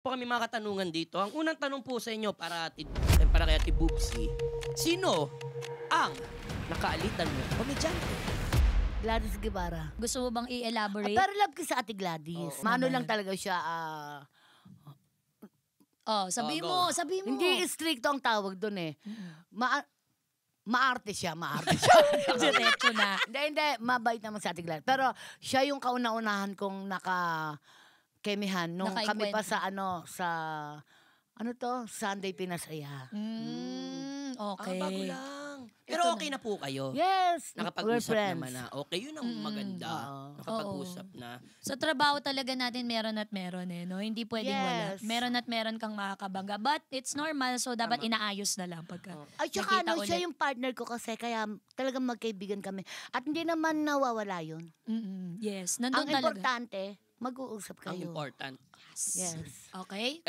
po kami mga katanungan dito. Ang unang tanong po sa inyo para kay Ate Boobsy. Sino ang nakaalitan mo komedyante? Gladys Guevara. Gusto mo bang i-elaborate? Pero love ko sa Ate Gladys. Oo Mano naman. lang talaga siya. Sabi go. mo, sabi mo. Hindi stricto ang tawag doon eh. Maarte siya, maarte siya. Diretso na. Hindi, mabait naman sa Ate Gladys. Pero siya yung kauna-unahan kong kemihan nung kami pa Nakaengkwentro. sa Sunday Pinasaya. Okay. Bago lang. Pero okay na po kayo. Yes, we're Nakapag-usap friends. naman na. Okay, yun ang maganda. Oo. Nakapag-usap na. Sa trabaho talaga natin meron at meron no? Hindi pwedeng wala. Yes. Meron at meron kang makakabangga. But it's normal, so dapat inaayos na lang pagka Ay, tsaka nakita siya ulit. yung partner ko kasi kaya talagang magkaibigan kami. At hindi naman nawawala yun. Yes, Ang nandun talaga. importante, mag-uusap Ang kayo. important. Yes. Okay?